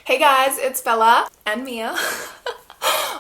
Hey guys, it's Bella and Mia.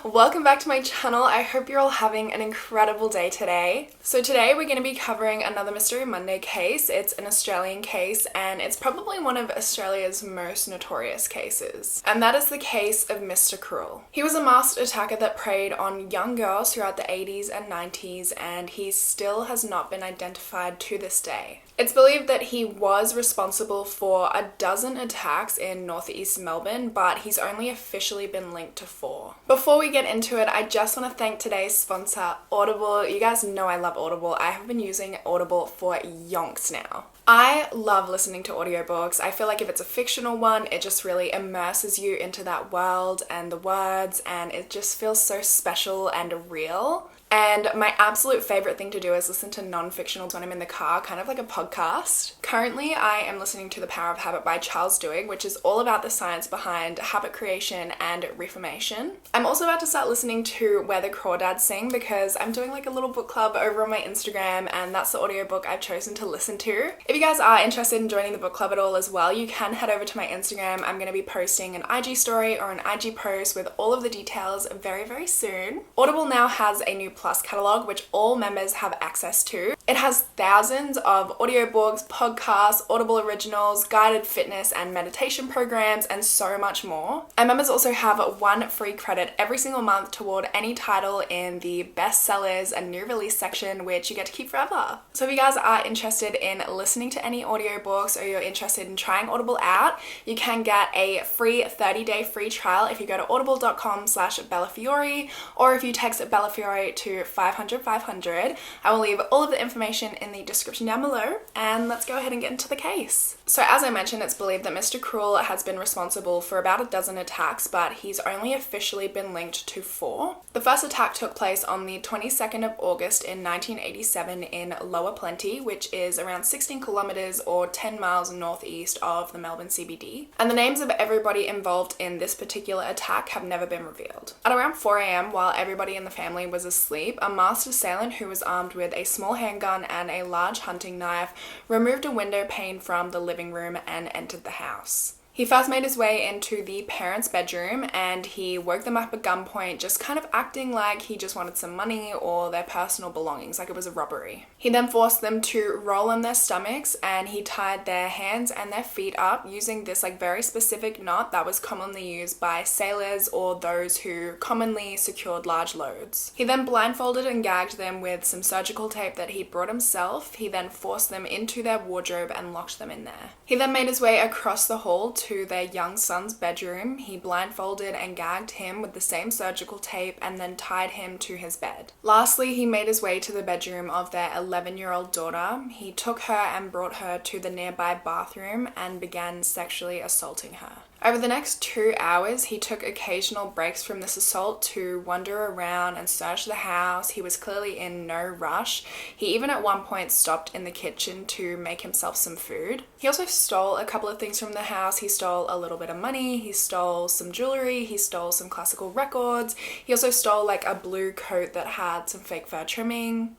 Welcome back to my channel. I hope you're all having an incredible day today. So today we're going to be covering another Mystery Monday case. It's an Australian case and it's probably one of Australia's most notorious cases. And that is the case of Mr. Cruel. He was a masked attacker that preyed on young girls throughout the 80s and 90s, and he still has not been identified to this day. It's believed that he was responsible for a dozen attacks in northeast Melbourne, but he's only officially been linked to 4. Before we get into it, I just want to thank today's sponsor, Audible. You guys know I love Audible. I have been using Audible for yonks now. I love listening to audiobooks. I feel like if it's a fictional one, it just really immerses you into that world and the words, and it just feels so special and real. And my absolute favorite thing to do is listen to non-fictionals when I'm in the car, kind of like a podcast. Currently, I am listening to The Power of Habit by Charles Duhigg, which is all about the science behind habit creation and reformation. I'm also about to start listening to Where the Crawdads Sing because I'm doing like a little book club over on my Instagram, and that's the audiobook I've chosen to listen to. If you guys are interested in joining the book club at all as well, you can head over to my Instagram. I'm going to be posting an IG story or an IG post with all of the details very, very soon. Audible now has a new Plus catalog, which all members have access to. It has thousands of audiobooks, podcasts, Audible originals, guided fitness and meditation programs, and so much more. And members also have 1 free credit every single month toward any title in the bestsellers and new release section, which you get to keep forever. So if you guys are interested in listening to any audiobooks or you're interested in trying Audible out, you can get a free 30-day free trial if you go to audible.com/bellafiore, or if you text bellafiore to 500 500. I will leave all of the information in the description down below, and let's go ahead and get into the case. So as I mentioned, it's believed that Mr. Cruel has been responsible for about a dozen attacks, but he's only officially been linked to 4. The first attack took place on the 22nd of August in 1987 in Lower Plenty, which is around 16 kilometers or 10 miles northeast of the Melbourne CBD. And the names of everybody involved in this particular attack have never been revealed. At around 4 a.m, while everybody in the family was asleep, a masked assailant who was armed with a small handgun and a large hunting knife removed a window pane from the living room and entered the house. He first made his way into the parents' bedroom and he woke them up at gunpoint, just kind of acting like he just wanted some money or their personal belongings, like it was a robbery. He then forced them to roll on their stomachs and he tied their hands and their feet up using this like very specific knot that was commonly used by sailors or those who commonly secured large loads. He then blindfolded and gagged them with some surgical tape that he'd brought himself. He then forced them into their wardrobe and locked them in there. He then made his way across the hall to their young son's bedroom. He blindfolded and gagged him with the same surgical tape and then tied him to his bed. Lastly, he made his way to the bedroom of their 11-year-old daughter. He took her and brought her to the nearby bathroom and began sexually assaulting her. Over the next 2 hours, he took occasional breaks from this assault to wander around and search the house. He was clearly in no rush. He even at one point stopped in the kitchen to make himself some food. He also stole a couple of things from the house. He stole a little bit of money, he stole some jewelry, he stole some classical records. He also stole like a blue coat that had some fake fur trimming.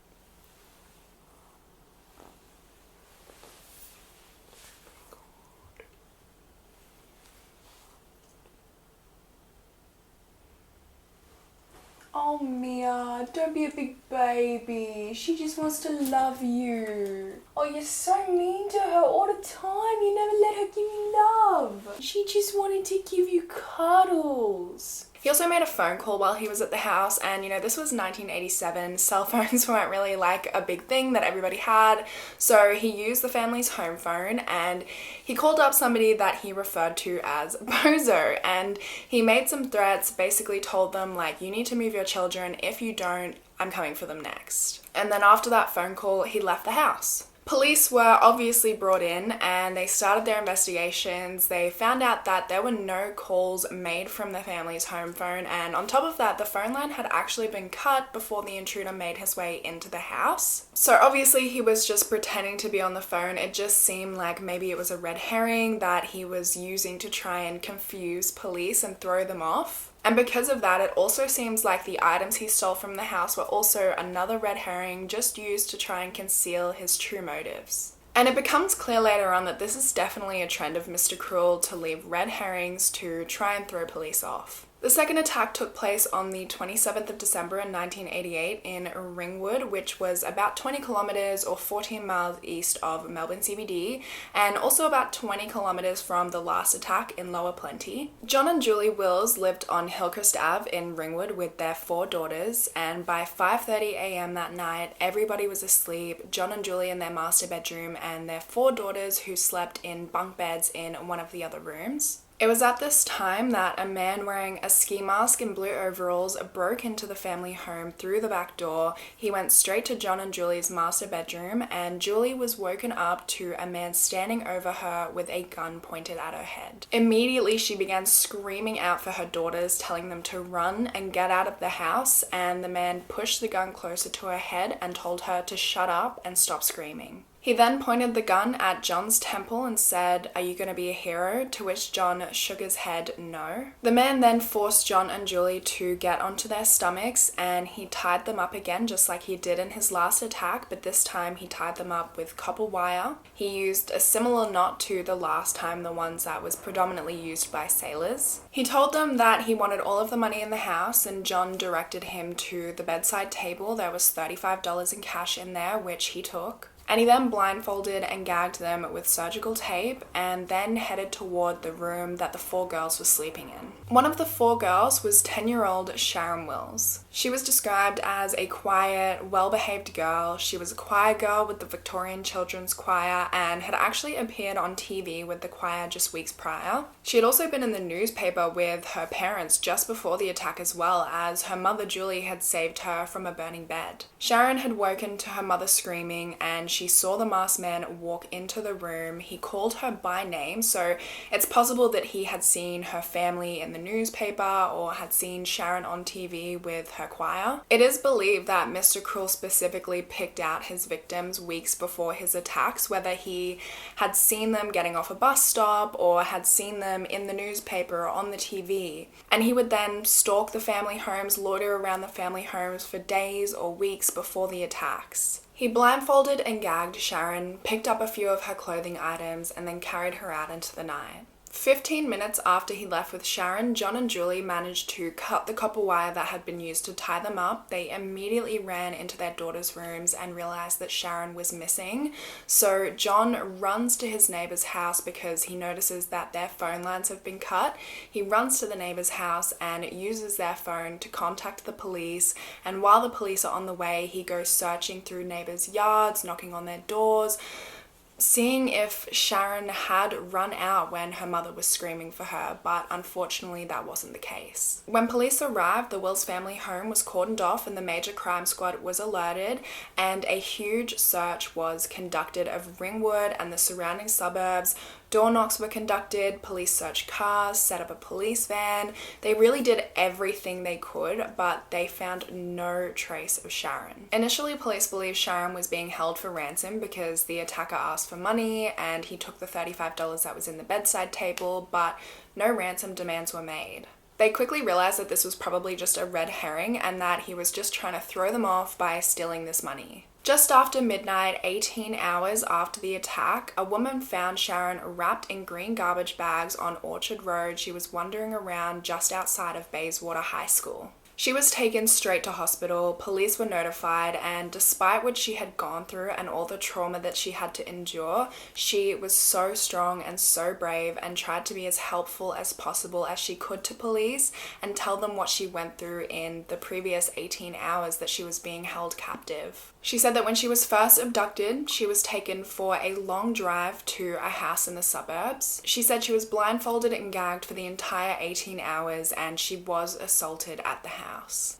Oh, Mia, don't be a big baby. She just wants to love you. Oh, you're so mean to her all the time. You never let her give you love. She just wanted to give you cuddles. He also made a phone call while he was at the house, and this was 1987. Cell phones weren't really like a big thing that everybody had, so he used the family's home phone and he called up somebody that he referred to as Bozo, and he made some threats, basically told them like, you need to move your children, if you don't, I'm coming for them next. And then after that phone call, he left the house. Police were obviously brought in and they started their investigations. They found out that there were no calls made from the family's home phone, and on top of that, the phone line had actually been cut before the intruder made his way into the house. So obviously he was just pretending to be on the phone. It just seemed like maybe it was a red herring that he was using to try and confuse police and throw them off. And because of that, it also seems like the items he stole from the house were also another red herring, just used to try and conceal his true motives. And it becomes clear later on that this is definitely a trend of Mr. Cruel to leave red herrings to try and throw police off. The second attack took place on the 27th of December in 1988 in Ringwood, which was about 20 kilometres or 14 miles east of Melbourne CBD, and also about 20 kilometres from the last attack in Lower Plenty. John and Julie Wills lived on Hillcrest Ave in Ringwood with their 4 daughters, and by 5:30 a.m. that night, everybody was asleep, John and Julie in their master bedroom, and their 4 daughters who slept in bunk beds in one of the other rooms. It was at this time that a man wearing a ski mask and blue overalls broke into the family home through the back door. He went straight to John and Julie's master bedroom, and Julie was woken up to a man standing over her with a gun pointed at her head. Immediately, she began screaming out for her daughters, telling them to run and get out of the house, and the man pushed the gun closer to her head and told her to shut up and stop screaming. He then pointed the gun at John's temple and said, "Are you going to be a hero?" To which John shook his head no. The man then forced John and Julie to get onto their stomachs, and he tied them up again just like he did in his last attack, but this time he tied them up with copper wire. He used a similar knot to the last time, the ones that was predominantly used by sailors. He told them that he wanted all of the money in the house, and John directed him to the bedside table. There was $35 in cash in there, which he took. And he then blindfolded and gagged them with surgical tape and then headed toward the room that the 4 girls were sleeping in. One of the 4 girls was 10-year-old Sharon Wills. She was described as a quiet, well-behaved girl. She was a choir girl with the Victorian Children's Choir and had actually appeared on TV with the choir just weeks prior. She had also been in the newspaper with her parents just before the attack, as well as her mother Julie had saved her from a burning bed. Sharon had woken to her mother screaming, and she saw the masked man walk into the room. He called her by name, so it's possible that he had seen her family in the newspaper or had seen Sharon on TV with her choir. It is believed that Mr. Cruel specifically picked out his victims weeks before his attacks, whether he had seen them getting off a bus stop or had seen them in the newspaper or on the TV. And he would then stalk the family homes, loiter around the family homes for days or weeks before the attacks. He blindfolded and gagged Sharon, picked up a few of her clothing items, and then carried her out into the night. 15 minutes after he left with Sharon, John and Julie managed to cut the copper wire that had been used to tie them up. They immediately ran into their daughter's rooms and realized that Sharon was missing. So John runs to his neighbor's house because he notices that their phone lines have been cut. He runs to the neighbor's house and uses their phone to contact the police. And while the police are on the way, he goes searching through neighbors' yards, knocking on their doors, seeing if Sharon had run out when her mother was screaming for her, but unfortunately that wasn't the case. When police arrived, the Wills family home was cordoned off and the major crime squad was alerted, and a huge search was conducted of Ringwood and the surrounding suburbs. Door knocks were conducted, police searched cars, set up a police van. They really did everything they could, but they found no trace of Sharon. Initially, police believed Sharon was being held for ransom because the attacker asked for money and he took the $35 that was in the bedside table, but no ransom demands were made. They quickly realized that this was probably just a red herring and that he was just trying to throw them off by stealing this money. Just after midnight, 18 hours after the attack, a woman found Sharon wrapped in green garbage bags on Orchard Road. She was wandering around just outside of Bayswater High School. She was taken straight to hospital, police were notified, and despite what she had gone through and all the trauma that she had to endure, she was so strong and so brave and tried to be as helpful as possible as she could to police and tell them what she went through in the previous 18 hours that she was being held captive. She said that when she was first abducted, she was taken for a long drive to a house in the suburbs. She said she was blindfolded and gagged for the entire 18 hours and she was assaulted at the house.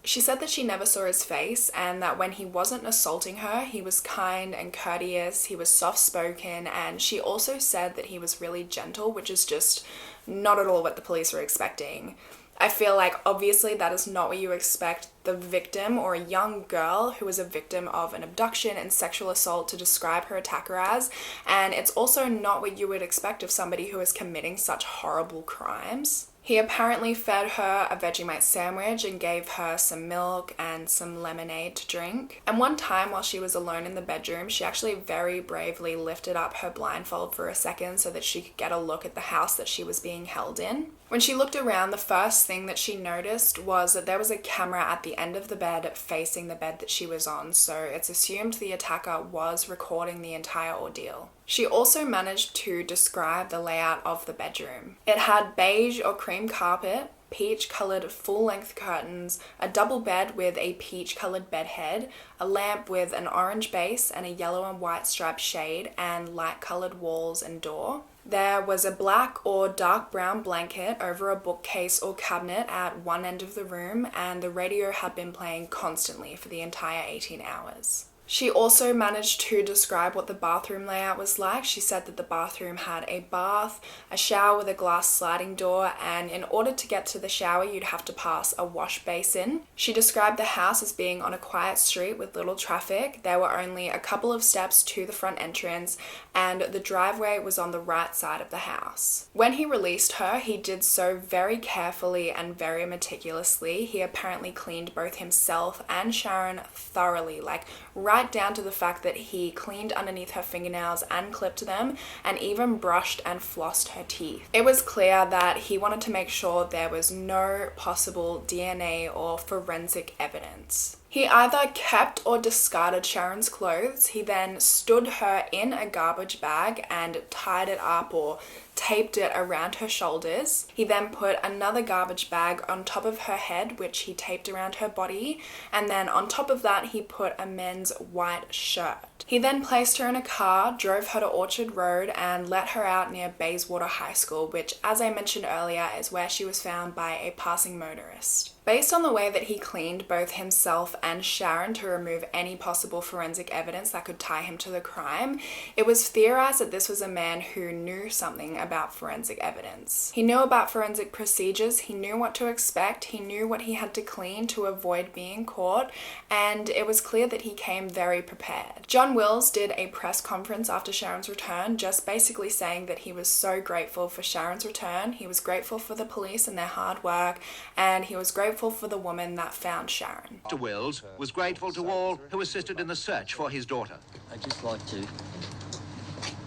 She said that she never saw his face and that when he wasn't assaulting her, he was kind and courteous, he was soft-spoken, and she also said that he was really gentle, which is just not at all what the police were expecting. I feel like obviously that is not what you expect the victim or a young girl who was a victim of an abduction and sexual assault to describe her attacker as, and it's also not what you would expect of somebody who is committing such horrible crimes. He apparently fed her a Vegemite sandwich and gave her some milk and some lemonade to drink. And one time while she was alone in the bedroom, she actually very bravely lifted up her blindfold for a second so that she could get a look at the house that she was being held in. When she looked around, the first thing that she noticed was that there was a camera at the end of the bed facing the bed that she was on, so it's assumed the attacker was recording the entire ordeal. She also managed to describe the layout of the bedroom. It had beige or cream carpet, peach-coloured full-length curtains, a double bed with a peach-coloured bedhead, a lamp with an orange base and a yellow and white striped shade, and light-coloured walls and door. There was a black or dark brown blanket over a bookcase or cabinet at one end of the room, and the radio had been playing constantly for the entire 18 hours. She also managed to describe what the bathroom layout was like. She said that the bathroom had a bath, a shower with a glass sliding door, and in order to get to the shower, you'd have to pass a wash basin. She described the house as being on a quiet street with little traffic. There were only a couple of steps to the front entrance, and the driveway was on the right side of the house. When he released her, he did so very carefully and very meticulously. He apparently cleaned both himself and Sharon thoroughly, like right down to the fact that he cleaned underneath her fingernails and clipped them, and even brushed and flossed her teeth. It was clear that he wanted to make sure there was no possible DNA or forensic evidence. He either kept or discarded Sharon's clothes. He then stood her in a garbage bag and tied it up or taped it around her shoulders. He then put another garbage bag on top of her head, which he taped around her body, and then on top of that he put a men's white shirt. He then placed her in a car, drove her to Orchard Road, and let her out near Bayswater High School, which, as I mentioned earlier, is where she was found by a passing motorist. Based on the way that he cleaned both himself and Sharon to remove any possible forensic evidence that could tie him to the crime, it was theorized that this was a man who knew something about forensic evidence. He knew about forensic procedures, he knew what to expect, he knew what he had to clean to avoid being caught, and it was clear that he came very prepared. John Wills did a press conference after Sharon's return, just basically saying that he was so grateful for Sharon's return, he was grateful for the police and their hard work, and he was grateful for the woman that found Sharon. Mr. Wills was grateful to all who assisted in the search for his daughter. I'd just like to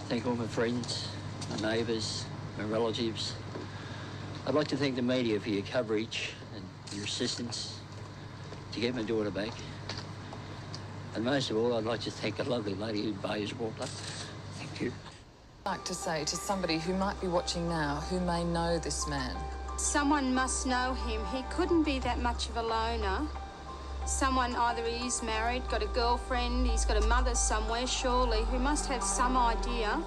thank all my friends, my neighbours, my relatives. I'd like to thank the media for your coverage and your assistance to get my daughter back. And most of all, I'd like to thank the lovely lady who Bayswater. Thank you. I'd like to say to somebody who might be watching now, who may know this man. Someone must know him. He couldn't be that much of a loner. Someone, either he's married, got a girlfriend, he's got a mother somewhere, surely, who must have some idea.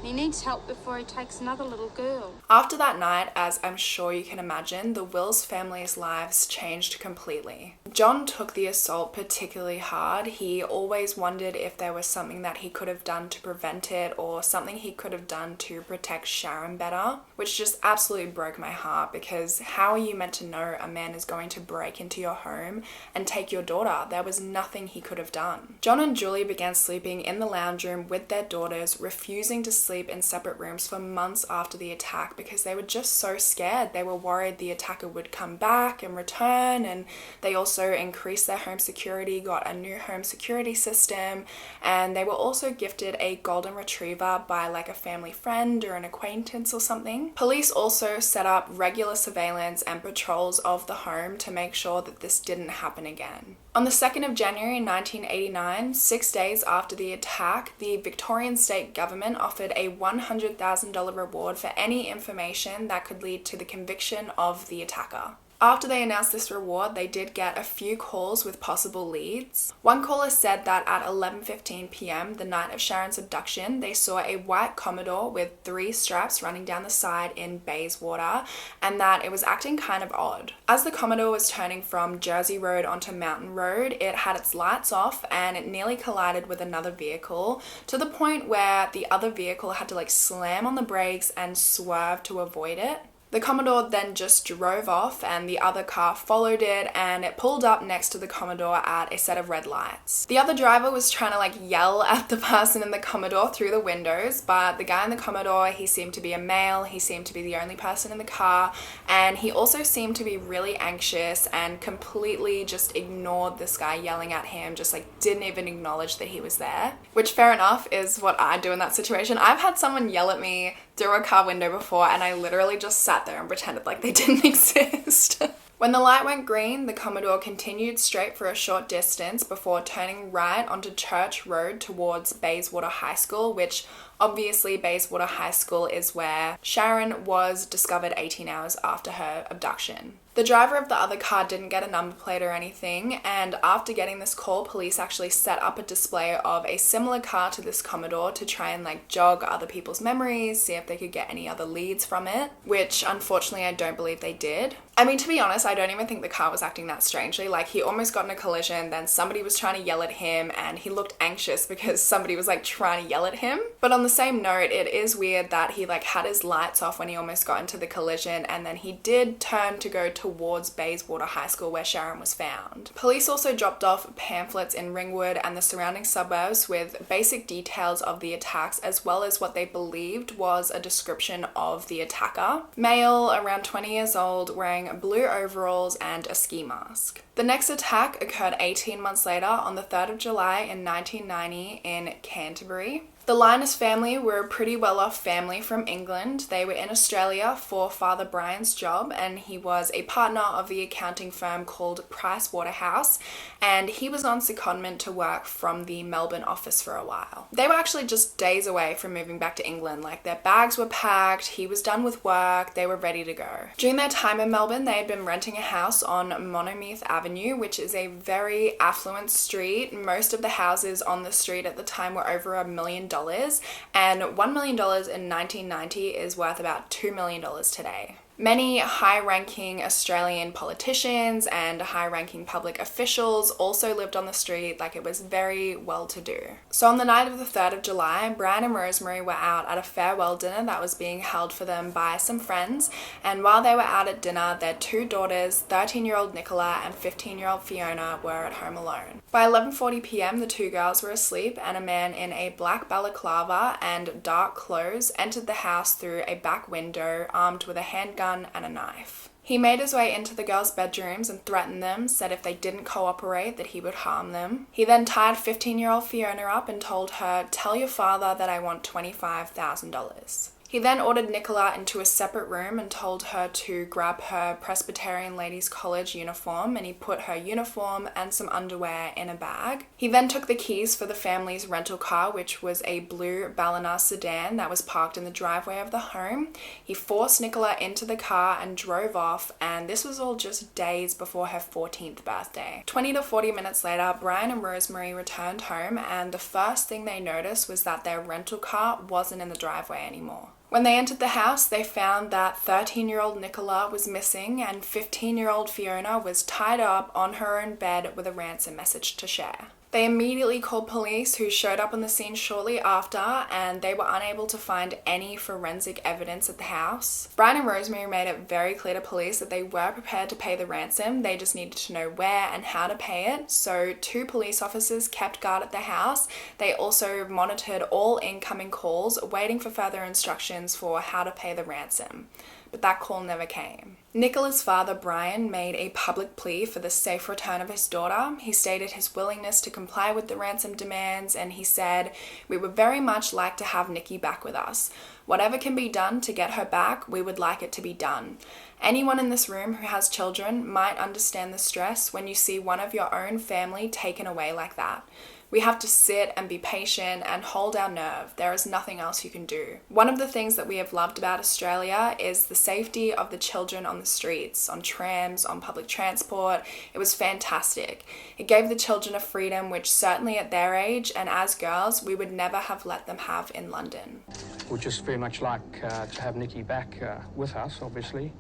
He needs help before he takes another little girl. After that night, as I'm sure you can imagine, the Wills family's lives changed completely. John took the assault particularly hard. He always wondered if there was something that he could have done to prevent it or something he could have done to protect Sharon better, which just absolutely broke my heart, because how are you meant to know a man is going to break into your home and take your daughter? There was nothing he could have done. John and Julie began sleeping in the lounge room with their daughters, refusing to sleep in separate rooms for months after the attack because they were just so scared. They were worried the attacker would come back and return, and they also increased their home security, got a new home security system, and they were also gifted a golden retriever by like a family friend or an acquaintance or something. Police also set up regular surveillance and patrols of the home to make sure that this didn't happen again. On the 2nd of January 1989, 6 days after the attack, the Victorian state government offered a $100,000 reward for any information that could lead to the conviction of the attacker. After they announced this reward, they did get a few calls with possible leads. One caller said that at 11:15 p.m. the night of Sharon's abduction, they saw a white Commodore with 3 stripes running down the side in Bayswater, and that it was acting kind of odd. As the Commodore was turning from Jersey Road onto Mountain Road, it had its lights off and it nearly collided with another vehicle, to the point where the other vehicle had to slam on the brakes and swerve to avoid it. The Commodore then just drove off and the other car followed it, and it pulled up next to the Commodore at a set of red lights. The other driver was trying to yell at the person in the Commodore through the windows, but the guy in the Commodore, he seemed to be a male, he seemed to be the only person in the car, and he also seemed to be really anxious and completely just ignored this guy yelling at him, just didn't even acknowledge that he was there. Which, fair enough, is what I'd do in that situation. I've had someone yell at me through a car window before, and I literally just sat there and pretended like they didn't exist. When the light went green, the Commodore continued straight for a short distance before turning right onto Church Road towards Bayswater High School, which obviously Bayswater High School is where Sharon was discovered 18 hours after her abduction. The driver of the other car didn't get a number plate or anything, and after getting this call, police actually set up a display of a similar car to this Commodore to try and jog other people's memories, see if they could get any other leads from it, which unfortunately I don't believe they did. I mean, to be honest, I don't even think the car was acting that strangely. He almost got in a collision, then somebody was trying to yell at him, and he looked anxious because somebody was trying to yell at him. But on the same note, it is weird that he had his lights off when he almost got into the collision, and then he did turn to go towards Bayswater High School where Sharon was found. Police also dropped off pamphlets in Ringwood and the surrounding suburbs with basic details of the attacks, as well as what they believed was a description of the attacker. Male, around 20 years old, wearing blue overalls and a ski mask. The next attack occurred 18 months later on the 3rd of July in 1990 in Canterbury. The Linus family were a pretty well-off family from England. They were in Australia for Father Brian's job, and he was a partner of the accounting firm called Price Waterhouse, and he was on secondment to work from the Melbourne office for a while. They were actually just days away from moving back to England. Their bags were packed, he was done with work, they were ready to go. During their time in Melbourne, they had been renting a house on Monomeath Avenue, which is a very affluent street. Most of the houses on the street at the time were over $1 million. And $1 million in 1990 is worth about $2 million today. Many high-ranking Australian politicians and high-ranking public officials also lived on the street. It was very well-to-do. So on the night of the 3rd of July, Brian and Rosemary were out at a farewell dinner that was being held for them by some friends, and while they were out at dinner, their two daughters, 13-year-old Nicola and 15-year-old Fiona, were at home alone. By 11:40 p.m, the two girls were asleep, and a man in a black balaclava and dark clothes entered the house through a back window, armed with a handgun and a knife. He made his way into the girls' bedrooms and threatened them, said if they didn't cooperate that he would harm them. He then tied 15-year-old Fiona up and told her, "Tell your father that I want $25,000. He then ordered Nicola into a separate room and told her to grab her Presbyterian Ladies College uniform, and he put her uniform and some underwear in a bag. He then took the keys for the family's rental car, which was a blue Ballina sedan that was parked in the driveway of the home. He forced Nicola into the car and drove off, and this was all just days before her 14th birthday. 20 to 40 minutes later, Brian and Rosemary returned home, and the first thing they noticed was that their rental car wasn't in the driveway anymore. When they entered the house, they found that 13-year-old Nicola was missing and 15-year-old Fiona was tied up on her own bed with a ransom message to share. They immediately called police, who showed up on the scene shortly after, and they were unable to find any forensic evidence at the house. Brian and Rosemary made it very clear to police that they were prepared to pay the ransom, they just needed to know where and how to pay it, so 2 police officers kept guard at the house. They also monitored all incoming calls, waiting for further instructions for how to pay the ransom. But that call never came. Nicola's father, Brian, made a public plea for the safe return of his daughter. He stated his willingness to comply with the ransom demands, and he said, "We would very much like to have Nikki back with us. Whatever can be done to get her back, we would like it to be done. Anyone in this room who has children might understand the stress when you see one of your own family taken away like that. We have to sit and be patient and hold our nerve. There is nothing else you can do." One of the things that we have loved about Australia is the safety of the children on the streets, on trams, on public transport. It was fantastic. It gave the children a freedom which certainly at their age and as girls we would never have let them have in London. We'd just very much like to have Nikki back with us, obviously.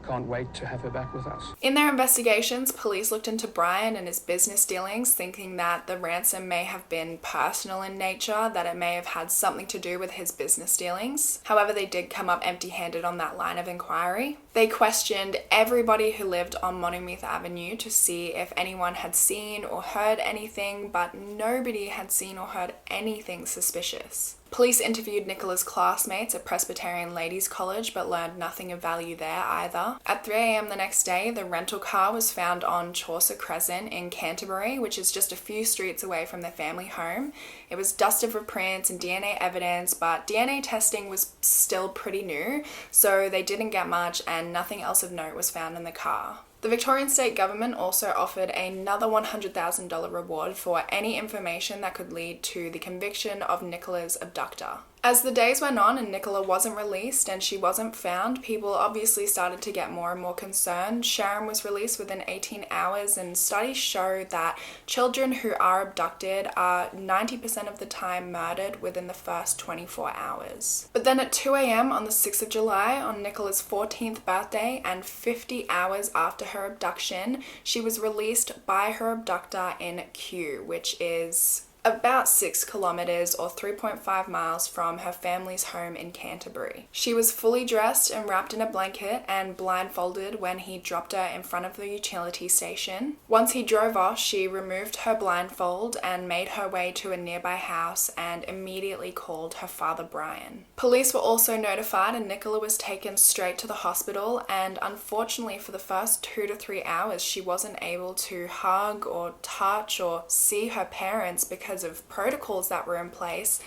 can't wait to have her back with us. In their investigations, police looked into Brian and his business dealings, thinking that the ransom may have been personal in nature, that it may have had something to do with his business dealings. However, they did come up empty-handed on that line of inquiry. They questioned everybody who lived on Morningside Avenue to see if anyone had seen or heard anything, but nobody had seen or heard anything suspicious. Police interviewed Nicola's classmates at Presbyterian Ladies College but learned nothing of value there either. At 3 a.m. the next day, the rental car was found on Chaucer Crescent in Canterbury, which is just a few streets away from their family home. It was dusted for prints and DNA evidence, but DNA testing was still pretty new, so they didn't get much and nothing else of note was found in the car. The Victorian state government also offered another $100,000 reward for any information that could lead to the conviction of Nicola's abductor. As the days went on and Nicola wasn't released and she wasn't found, people obviously started to get more and more concerned. Sharon was released within 18 hours, and studies show that children who are abducted are 90% of the time murdered within the first 24 hours. But then at 2 a.m. on the 6th of July, on Nicola's 14th birthday and 50 hours after her abduction, she was released by her abductor in Kew, which is about 6 kilometers or 3.5 miles from her family's home in Canterbury. She was fully dressed and wrapped in a blanket and blindfolded when he dropped her in front of the utility station. Once he drove off, she removed her blindfold and made her way to a nearby house and immediately called her father Brian. Police were also notified and Nicola was taken straight to the hospital, and unfortunately for the first 2 to 3 hours she wasn't able to hug or touch or see her parents because of protocols that were in place.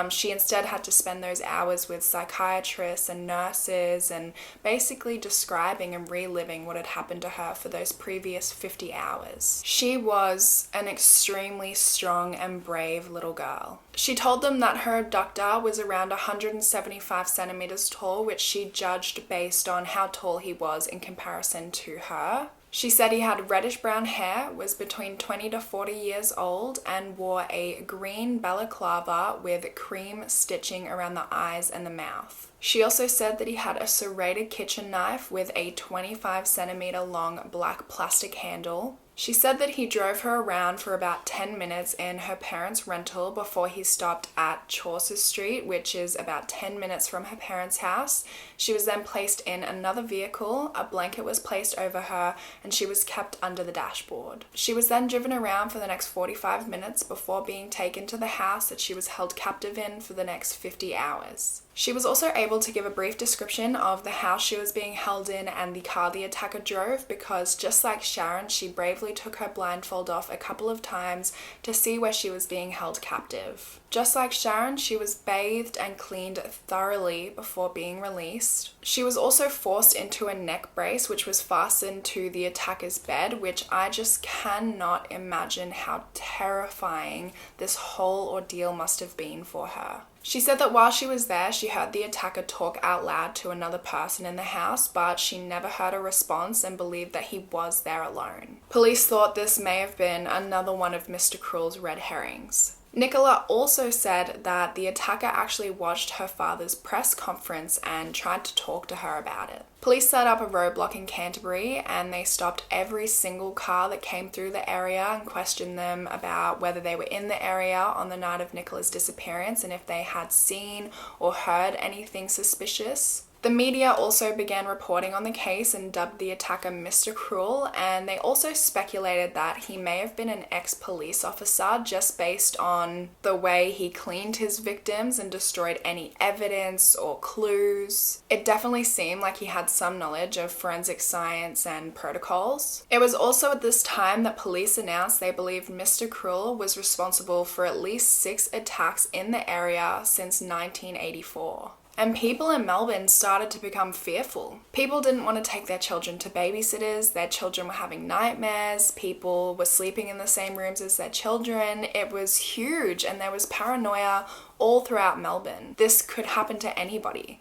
She instead had to spend those hours with psychiatrists and nurses and basically describing and reliving what had happened to her for those previous 50 hours. She was an extremely strong and brave little girl. She told them that her abductor was around 175 centimeters tall, which she judged based on how tall he was in comparison to her. She said he had reddish-brown hair, was between 20 to 40 years old, and wore a green balaclava with cream stitching around the eyes and the mouth. She also said that he had a serrated kitchen knife with a 25 centimeter long black plastic handle. She said that he drove her around for about 10 minutes in her parents' rental before he stopped at Chaucer Street, which is about 10 minutes from her parents' house. She was then placed in another vehicle, a blanket was placed over her, and she was kept under the dashboard. She was then driven around for the next 45 minutes before being taken to the house that she was held captive in for the next 50 hours. She was also able to give a brief description of the house she was being held in and the car the attacker drove, because just like Sharon, she bravely took her blindfold off a couple of times to see where she was being held captive. Just like Sharon, she was bathed and cleaned thoroughly before being released. She was also forced into a neck brace which was fastened to the attacker's bed, which I just cannot imagine how terrifying this whole ordeal must have been for her. She said that while she was there, she heard the attacker talk out loud to another person in the house, but she never heard a response and believed that he was there alone. Police thought this may have been another one of Mr. Cruel's red herrings. Nicola also said that the attacker actually watched her father's press conference and tried to talk to her about it. Police set up a roadblock in Canterbury and they stopped every single car that came through the area and questioned them about whether they were in the area on the night of Nicola's disappearance and if they had seen or heard anything suspicious. The media also began reporting on the case and dubbed the attacker Mr. Cruel, and they also speculated that he may have been an ex-police officer just based on the way he cleaned his victims and destroyed any evidence or clues. It definitely seemed like he had some knowledge of forensic science and protocols. It was also at this time that police announced they believed Mr. Cruel was responsible for at least 6 attacks in the area since 1984. And people in Melbourne started to become fearful. People didn't want to take their children to babysitters, their children were having nightmares, people were sleeping in the same rooms as their children. It was huge and there was paranoia all throughout Melbourne. This could happen to anybody.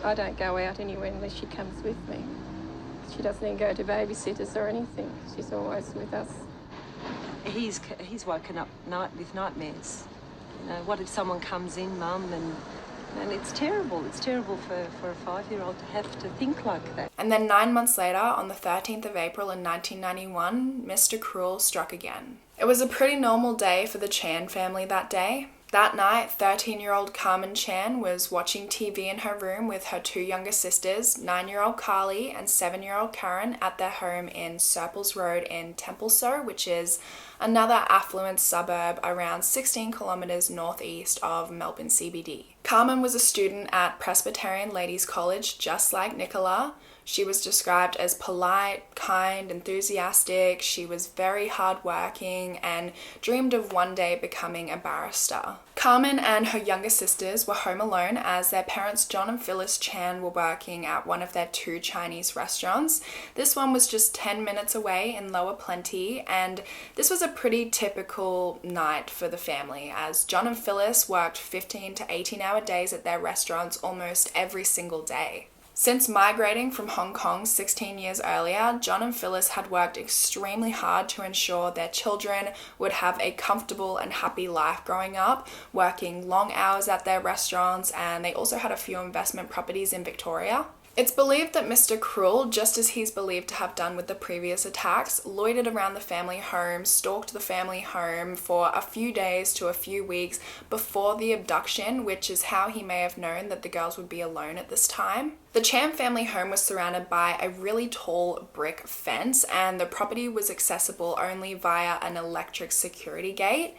I don't go out anywhere unless she comes with me. She doesn't even go to babysitters or anything. She's always with us. He's woken up with nightmares. You know, what if someone comes in, Mum, and And it's terrible. It's terrible for a 5-year-old to have to think like that. And then 9 months later, on the 13th of April in 1991, Mr. Cruel struck again. It was a pretty normal day for the Chan family that day. That night, 13-year-old Carmen Chan was watching TV in her room with her 2 younger sisters, 9-year-old Carly and 7-year-old Karen, at their home in Serpils Road in Templestowe, which is another affluent suburb around 16 kilometres northeast of Melbourne CBD. Carmen was a student at Presbyterian Ladies College, just like Nicola. She was described as polite, kind, enthusiastic. She was very hardworking and dreamed of one day becoming a barrister. Carmen and her younger sisters were home alone as their parents John and Phyllis Chan were working at one of their 2 Chinese restaurants. This one was just 10 minutes away in Lower Plenty, and this was a pretty typical night for the family as John and Phyllis worked 15 to 18-hour days at their restaurants almost every single day. Since migrating from Hong Kong 16 years earlier, John and Phyllis had worked extremely hard to ensure their children would have a comfortable and happy life growing up, working long hours at their restaurants, and they also had a few investment properties in Victoria. It's believed that Mr. Cruel, just as he's believed to have done with the previous attacks, loitered around the family home, stalked the family home for a few days to a few weeks before the abduction, which is how he may have known that the girls would be alone at this time. The Chan family home was surrounded by a really tall brick fence, and the property was accessible only via an electric security gate.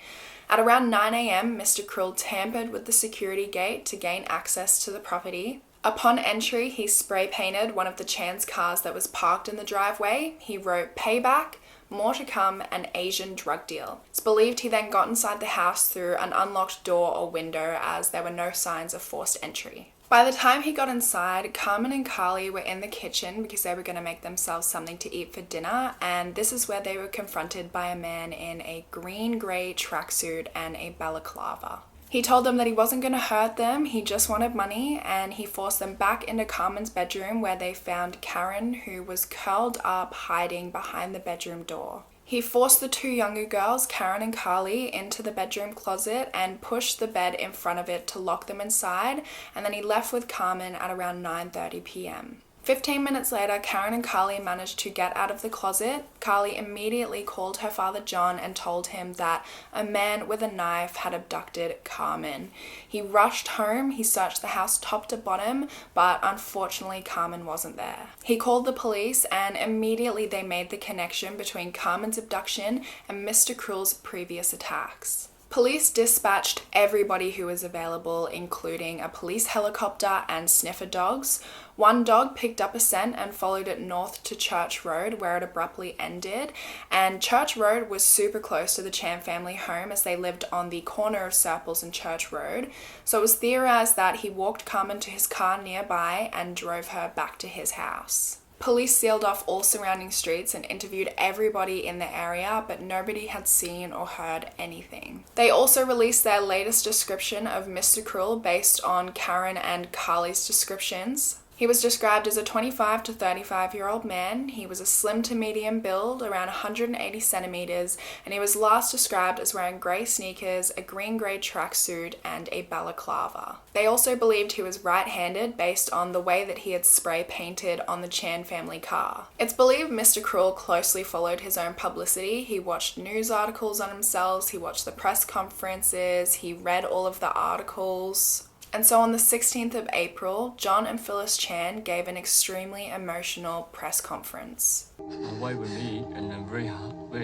At around 9 a.m, Mr. Cruel tampered with the security gate to gain access to the property. Upon entry, he spray painted one of the Chan's cars that was parked in the driveway. He wrote "Payback, more to come, an Asian drug deal." It's believed he then got inside the house through an unlocked door or window as there were no signs of forced entry. By the time he got inside, Carmen and Carly were in the kitchen because they were going to make themselves something to eat for dinner, and this is where they were confronted by a man in a green-grey tracksuit and a balaclava. He told them that he wasn't going to hurt them, he just wanted money, and he forced them back into Carmen's bedroom where they found Karen, who was curled up hiding behind the bedroom door. He forced the 2 younger girls, Karen and Carly, into the bedroom closet and pushed the bed in front of it to lock them inside, and then he left with Carmen at around 9:30 p.m. 15 minutes later, Karen and Carly managed to get out of the closet. Carly immediately called her father John and told him that a man with a knife had abducted Carmen. He rushed home, he searched the house top to bottom, but unfortunately Carmen wasn't there. He called the police and immediately they made the connection between Carmen's abduction and Mr. Cruel's previous attacks. Police dispatched everybody who was available, including a police helicopter and sniffer dogs. One dog picked up a scent and followed it north to Church Road, where it abruptly ended. And Church Road was super close to the Chan family home as they lived on the corner of Serpils and Church Road. So it was theorized that he walked Carmen to his car nearby and drove her back to his house. Police sealed off all surrounding streets and interviewed everybody in the area, but nobody had seen or heard anything. They also released their latest description of Mr. Cruel based on Karen and Carly's descriptions. He was described as a 25 to 35-year-old man. He was a slim to medium build, around 180 centimeters, and he was last described as wearing grey sneakers, a green-grey tracksuit, and a balaclava. They also believed he was right-handed based on the way that he had spray painted on the Chan family car. It's believed Mr. Cruel closely followed his own publicity. He watched news articles on himself, he watched the press conferences, he read all of the articles. And so on the 16th of April, John and Phyllis Chan gave an extremely emotional press conference. Away with me, and I'm very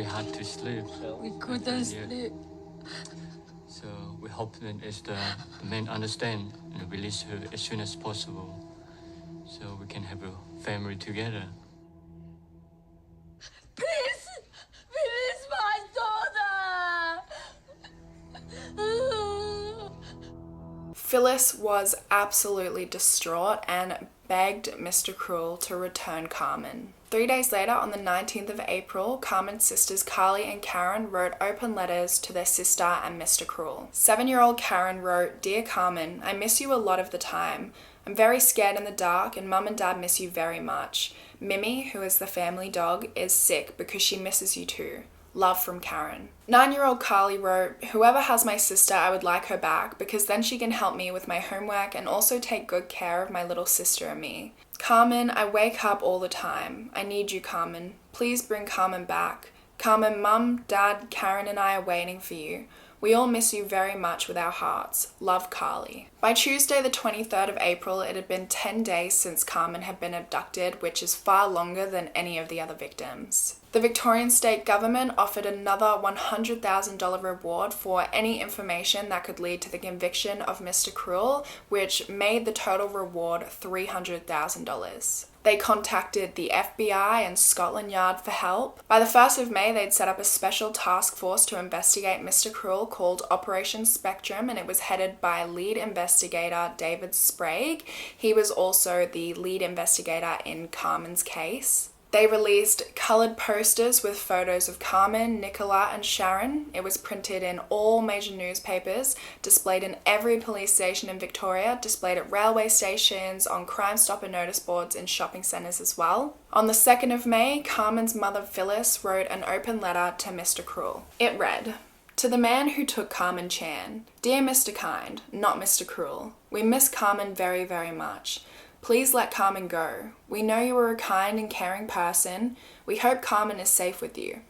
hard to sleep. We couldn't sleep. So we hope that as the men understand and release her as soon as possible, so we can have a family together. Please, release my daughter. Phyllis was absolutely distraught and begged Mr. Cruel to return Carmen. 3 days later, on the 19th of April, Carmen's sisters Carly and Karen wrote open letters to their sister and Mr. Cruel. 7-year-old Karen wrote, "Dear Carmen, I miss you a lot of the time. I'm very scared in the dark and Mum and Dad miss you very much. Mimi, who is the family dog, is sick because she misses you too. Love from Karen. 9-year-old Carly wrote, "Whoever has my sister, I would like her back because then she can help me with my homework and also take good care of my little sister and me. Carmen, I wake up all the time. I need you, Carmen. Please bring Carmen back. Carmen, Mum, Dad, Karen and I are waiting for you. We all miss you very much with our hearts. Love, Carly." By Tuesday, the 23rd of April, it had been 10 days since Carmen had been abducted, which is far longer than any of the other victims. The Victorian state government offered another $100,000 reward for any information that could lead to the conviction of Mr. Cruel, which made the total reward $300,000. They contacted the FBI and Scotland Yard for help. By the 1st of May, they'd set up a special task force to investigate Mr. Cruel called Operation Spectrum, and it was headed by lead investigator David Sprague. He was also the lead investigator in Carmen's case. They released coloured posters with photos of Carmen, Nicola and Sharon. It was printed in all major newspapers, displayed in every police station in Victoria, displayed at railway stations, on Crime Stopper notice boards in shopping centres as well. On the 2nd of May, Carmen's mother Phyllis wrote an open letter to Mr. Cruel. It read, "To the man who took Carmen Chan, Dear Mr. Kind, not Mr. Cruel, we miss Carmen very, very much. Please let Carmen go. We know you are a kind and caring person. We hope Carmen is safe with you.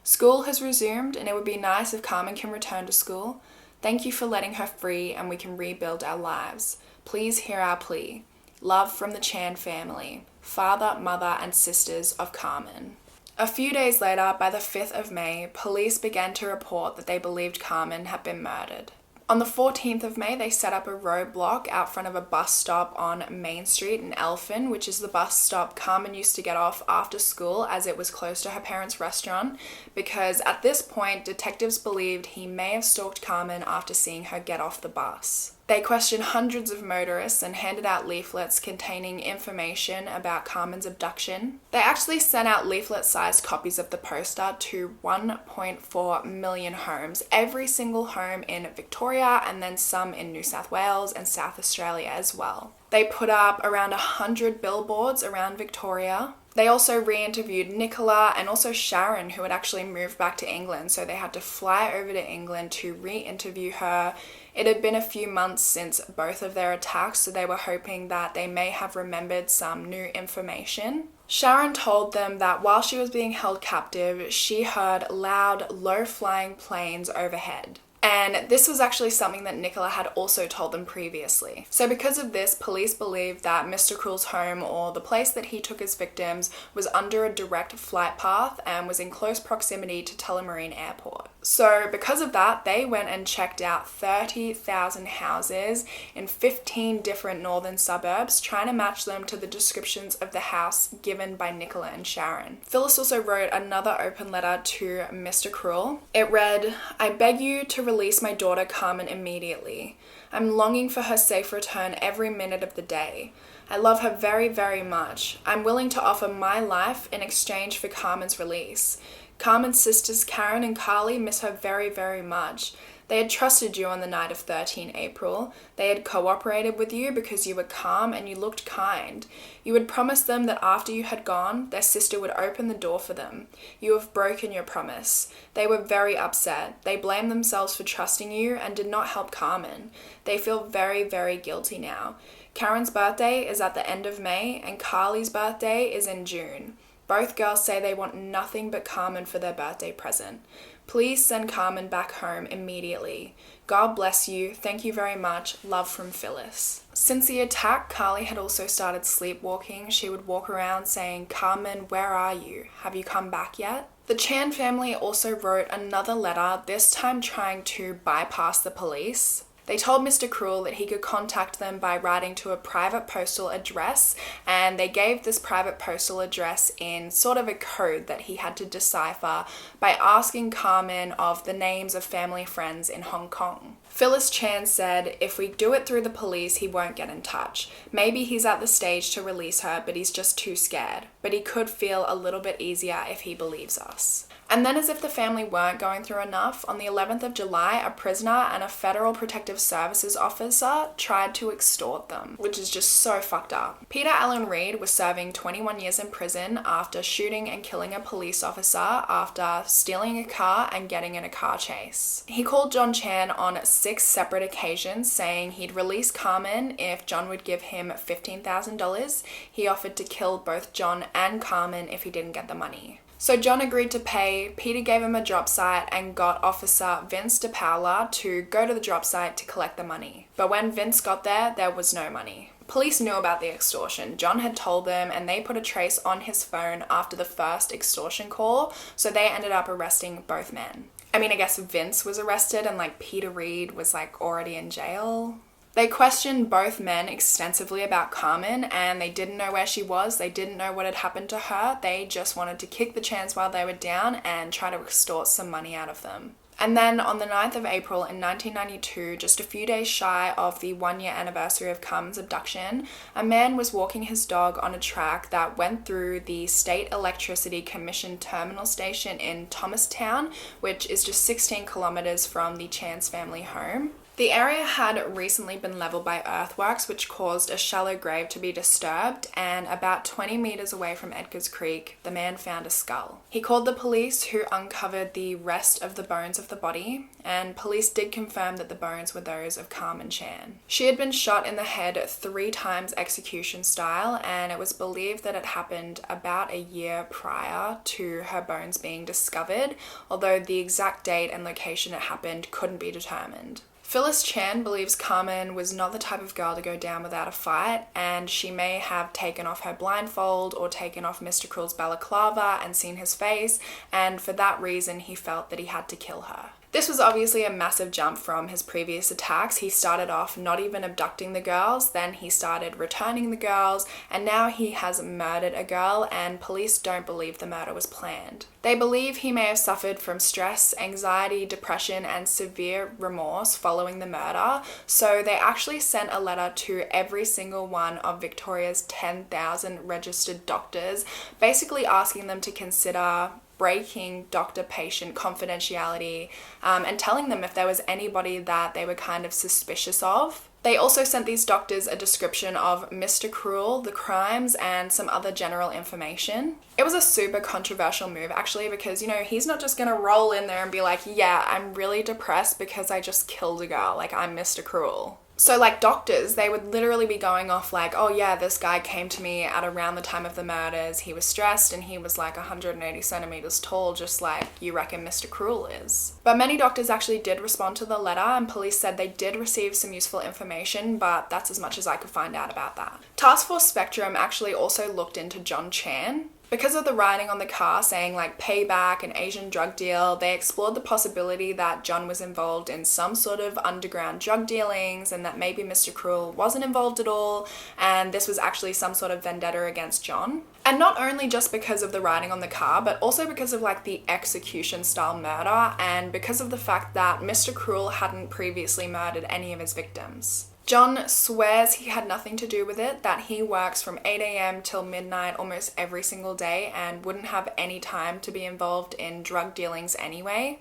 School has resumed and it would be nice if Carmen can return to school. Thank you for letting her free and we can rebuild our lives. Please hear our plea. Love from the Chan family. Father, mother and sisters of Carmen." A few days later, by the 5th of May, police began to report that they believed Carmen had been murdered. On the 14th of May, they set up a roadblock out front of a bus stop on Main Street in Elphin, which is the bus stop Carmen used to get off after school as it was close to her parents' restaurant, because at this point, detectives believed he may have stalked Carmen after seeing her get off the bus. They questioned hundreds of motorists and handed out leaflets containing information about Carmen's abduction. They actually sent out leaflet-sized copies of the poster to 1.4 million homes, every single home in Victoria and then some in New South Wales and South Australia as well. They put up around 100 billboards around Victoria. They also re-interviewed Nicola and also Sharon, who had actually moved back to England, so they had to fly over to England to re-interview her. It had been a few months since both of their attacks, so they were hoping that they may have remembered some new information. Sharon told them that while she was being held captive, she heard loud, low-flying planes overhead. And this was actually something that Nicola had also told them previously. So because of this, police believed that Mr. Cruel's home, or the place that he took his victims, was under a direct flight path and was in close proximity to Tullamarine Airport. So because of that, they went and checked out 30,000 houses in 15 different northern suburbs, trying to match them to the descriptions of the house given by Nicola and Sharon. Phyllis also wrote another open letter to Mr. Cruel. It read, "I beg you to release my daughter Carmen immediately. I'm longing for her safe return every minute of the day. I love her very, very much. I'm willing to offer my life in exchange for Carmen's release. Carmen's sisters Karen and Carly miss her very, very much. They had trusted you on the night of 13 April. They had cooperated with you because you were calm and you looked kind. You had promised them that after you had gone, their sister would open the door for them. You have broken your promise. They were very upset. They blamed themselves for trusting you and did not help Carmen. They feel very, very guilty now. Karen's birthday is at the end of May and Carly's birthday is in June. Both girls say they want nothing but Carmen for their birthday present. Please send Carmen back home immediately. God bless you. Thank you very much. Love from Phyllis." Since the attack, Carly had also started sleepwalking. She would walk around saying, "Carmen, where are you? Have you come back yet?" The Chan family also wrote another letter, this time trying to bypass the police. They told Mr. Cruel that he could contact them by writing to a private postal address, and they gave this private postal address in sort of a code that he had to decipher by asking Carmen of the names of family friends in Hong Kong. Phyllis Chan said, "If we do it through the police, he won't get in touch. Maybe he's at the stage to release her, but he's just too scared. But he could feel a little bit easier if he believes us." And then, as if the family weren't going through enough, on the 11th of July, a prisoner and a Federal Protective Services officer tried to extort them, which is just so fucked up. Peter Allen Reed was serving 21 years in prison after shooting and killing a police officer after stealing a car and getting in a car chase. He called John Chan on 6 separate occasions, saying he'd release Carmen if John would give him $15,000. He offered to kill both John and Carmen if he didn't get the money. So John agreed to pay, Peter gave him a drop site and got Officer Vince DePaula to go to the drop site to collect the money. But when Vince got there, there was no money. Police knew about the extortion. John had told them, and they put a trace on his phone after the first extortion call, so they ended up arresting both men. I mean, I guess Vince was arrested and Peter Reed was already in jail. They questioned both men extensively about Carmen, and they didn't know where she was. They didn't know what had happened to her. They just wanted to kick the Chans while they were down and try to extort some money out of them. And then on the 9th of April in 1992, just a few days shy of the 1-year anniversary of Carmen's abduction, a man was walking his dog on a track that went through the State Electricity Commission terminal station in Thomastown, which is just 16 kilometers from the Chans family home. The area had recently been leveled by earthworks, which caused a shallow grave to be disturbed, and about 20 meters away from Edgar's Creek, the man found a skull. He called the police, who uncovered the rest of the bones of the body, and police did confirm that the bones were those of Carmen Chan. She had been shot in the head 3 times execution style, and it was believed that it happened about a year prior to her bones being discovered, although the exact date and location it happened couldn't be determined. Phyllis Chan believes Carmen was not the type of girl to go down without a fight, and she may have taken off her blindfold or taken off Mr. Cruel's balaclava and seen his face, and for that reason he felt that he had to kill her. This was obviously a massive jump from his previous attacks. He started off not even abducting the girls, then he started returning the girls, and now he has murdered a girl, and police don't believe the murder was planned. They believe he may have suffered from stress, anxiety, depression, and severe remorse following the murder, so they actually sent a letter to every single one of Victoria's 10,000 registered doctors, basically asking them to consider breaking doctor-patient confidentiality and telling them if there was anybody that they were kind of suspicious of. They also sent these doctors a description of Mr. Cruel, the crimes, and some other general information. It was a super controversial move actually because, he's not just gonna roll in there and be like, yeah, I'm really depressed because I just killed a girl, I'm Mr. Cruel. So doctors, they would literally be going off oh yeah, this guy came to me at around the time of the murders, he was stressed and he was 180 centimeters tall, just like you reckon Mr. Cruel is. But many doctors actually did respond to the letter, and police said they did receive some useful information, but that's as much as I could find out about that. Task Force Spectrum actually also looked into John Chan. Because of the writing on the car saying payback, an Asian drug deal, they explored the possibility that John was involved in some sort of underground drug dealings and that maybe Mr. Cruel wasn't involved at all, and this was actually some sort of vendetta against John. And not only just because of the writing on the car, but also because of the execution style murder, and because of the fact that Mr. Cruel hadn't previously murdered any of his victims. John swears he had nothing to do with it, that he works from 8 a.m. till midnight almost every single day and wouldn't have any time to be involved in drug dealings anyway.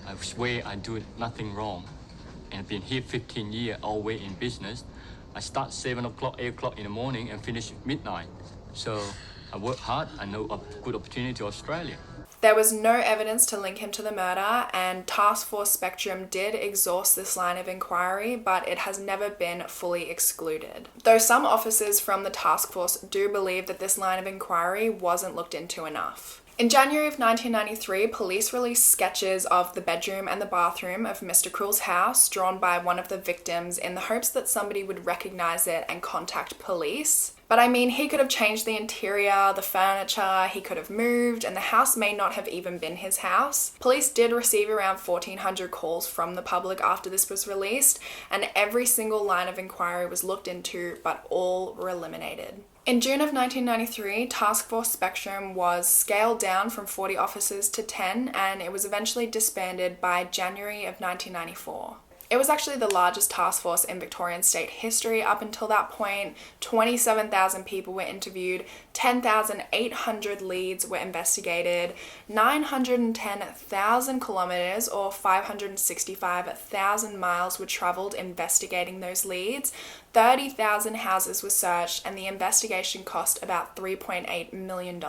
I swear I do nothing wrong. And I've been here 15 years, all way in business. I start 7 o'clock, 8 o'clock in the morning and finish midnight. So I work hard, I know a good opportunity to Australia. There was no evidence to link him to the murder, and Task Force Spectrum did exhaust this line of inquiry, but it has never been fully excluded. Though some officers from the task force do believe that this line of inquiry wasn't looked into enough. In January of 1993, police released sketches of the bedroom and the bathroom of Mr. Cruel's house drawn by one of the victims in the hopes that somebody would recognize it and contact police. But he could have changed the interior, the furniture, he could have moved, and the house may not have even been his house. Police did receive around 1,400 calls from the public after this was released, and every single line of inquiry was looked into, but all were eliminated. In June of 1993, Task Force Spectrum was scaled down from 40 officers to 10, and it was eventually disbanded by January of 1994. It was actually the largest task force in Victorian state history up until that point. 27,000 people were interviewed, 10,800 leads were investigated, 910,000 kilometers or 565,000 miles were traveled investigating those leads, 30,000 houses were searched, and the investigation cost about $3.8 million.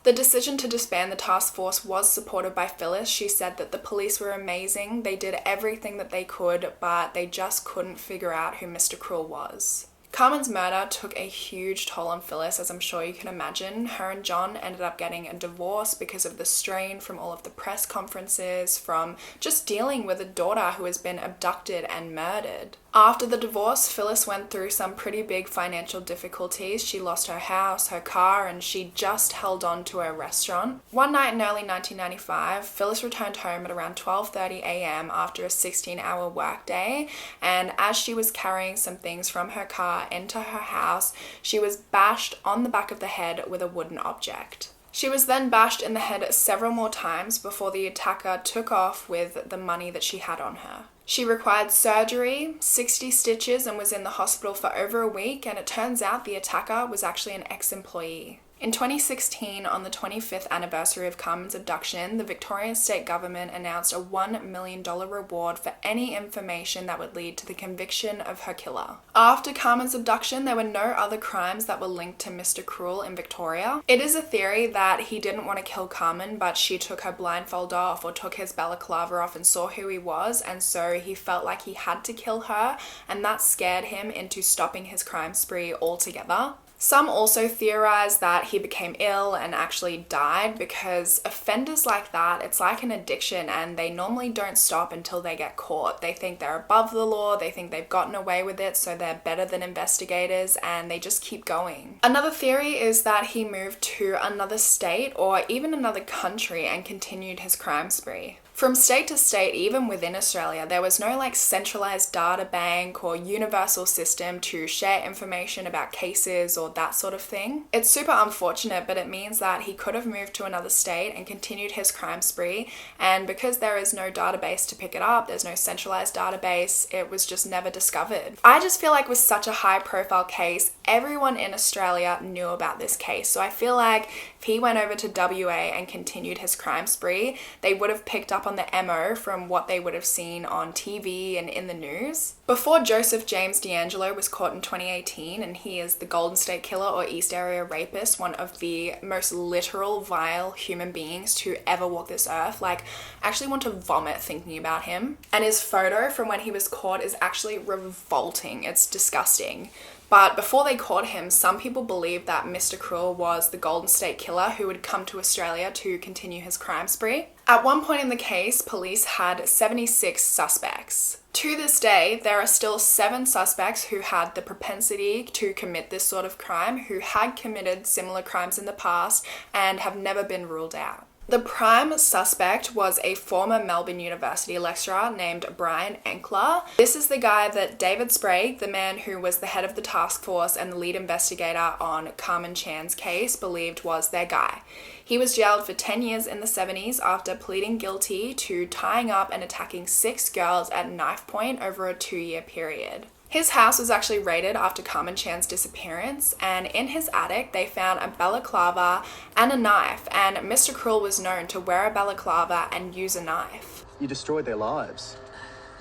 The decision to disband the task force was supported by Phyllis. She said that the police were amazing, they did everything that they could, but they just couldn't figure out who Mr. Cruel was. Carmen's murder took a huge toll on Phyllis, as I'm sure you can imagine. Her and John ended up getting a divorce because of the strain from all of the press conferences, from just dealing with a daughter who has been abducted and murdered. After the divorce, Phyllis went through some pretty big financial difficulties. She lost her house, her car, and she just held on to her restaurant. One night in early 1995, Phyllis returned home at around 12:30 a.m. after a 16-hour workday, and as she was carrying some things from her car into her house, she was bashed on the back of the head with a wooden object. She was then bashed in the head several more times before the attacker took off with the money that she had on her. She required surgery, 60 stitches, and was in the hospital for over a week, and it turns out the attacker was actually an ex-employee. In 2016, on the 25th anniversary of Carmen's abduction, the Victorian state government announced a $1 million reward for any information that would lead to the conviction of her killer. After Carmen's abduction, there were no other crimes that were linked to Mr. Cruel in Victoria. It is a theory that he didn't want to kill Carmen, but she took her blindfold off or took his balaclava off and saw who he was, and so he felt like he had to kill her, and that scared him into stopping his crime spree altogether. Some also theorize that he became ill and actually died because offenders like that, it's like an addiction and they normally don't stop until they get caught. They think they're above the law, they think they've gotten away with it, so they're better than investigators, and they just keep going. Another theory is that he moved to another state or even another country and continued his crime spree. From state to state, even within Australia, there was no centralized data bank or universal system to share information about cases or that sort of thing. It's super unfortunate, but it means that he could have moved to another state and continued his crime spree, and because there is no database to pick it up, there's no centralized database, it was just never discovered. I just feel like with such a high profile case, everyone in Australia knew about this case, so I feel like if he went over to WA and continued his crime spree, they would have picked up on the MO from what they would have seen on TV and in the news. Before Joseph James D'Angelo was caught in 2018, and he is the Golden State Killer or East Area Rapist, one of the most literal, vile human beings to ever walk this earth. I actually want to vomit thinking about him. And his photo from when he was caught is actually revolting. It's disgusting. But before they caught him, some people believed that Mr. Cruel was the Golden State Killer who would come to Australia to continue his crime spree. At one point in the case, police had 76 suspects. To this day, there are still 7 suspects who had the propensity to commit this sort of crime, who had committed similar crimes in the past and have never been ruled out. The prime suspect was a former Melbourne University lecturer named Brian Enkler. This is the guy that David Sprague, the man who was the head of the task force and the lead investigator on Carmen Chan's case, believed was their guy. He was jailed for 10 years in the 70s after pleading guilty to tying up and attacking 6 girls at knife point over a 2-year period. His house was actually raided after Carmen Chan's disappearance, and in his attic they found a balaclava and a knife, and Mr. Cruel was known to wear a balaclava and use a knife. You destroyed their lives.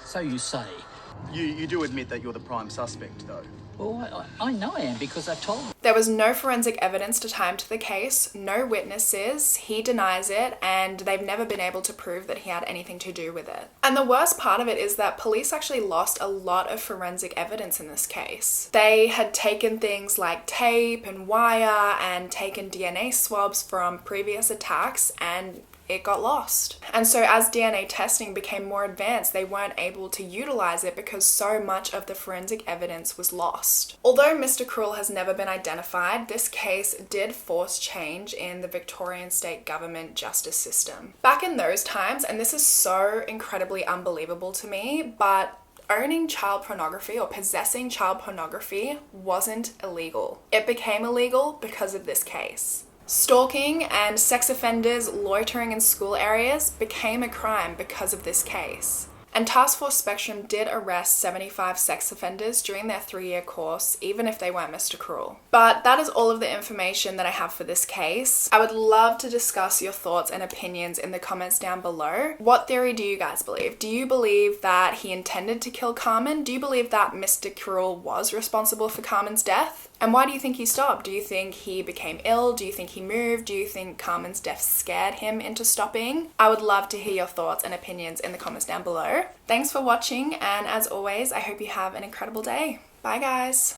So you say. You do admit that you're the prime suspect, though. Well, I know I am because I told them. There was no forensic evidence to tie him to the case, no witnesses, he denies it, and they've never been able to prove that he had anything to do with it. And the worst part of it is that police actually lost a lot of forensic evidence in this case. They had taken things like tape and wire and taken DNA swabs from previous attacks, and it got lost. And so as DNA testing became more advanced, they weren't able to utilize it because so much of the forensic evidence was lost. Although Mr. Cruel has never been identified, this case did force change in the Victorian state government justice system. Back in those times, and this is so incredibly unbelievable to me, but owning child pornography or possessing child pornography wasn't illegal. It became illegal because of this case. Stalking and sex offenders loitering in school areas became a crime because of this case. And Task Force Spectrum did arrest 75 sex offenders during their 3-year course, even if they weren't Mr. Cruel. But that is all of the information that I have for this case. I would love to discuss your thoughts and opinions in the comments down below. What theory do you guys believe? Do you believe that he intended to kill Carmen? Do you believe that Mr. Cruel was responsible for Carmen's death? And why do you think he stopped? Do you think he became ill? Do you think he moved? Do you think Carmen's death scared him into stopping? I would love to hear your thoughts and opinions in the comments down below. Thanks for watching, and as always, I hope you have an incredible day. Bye guys!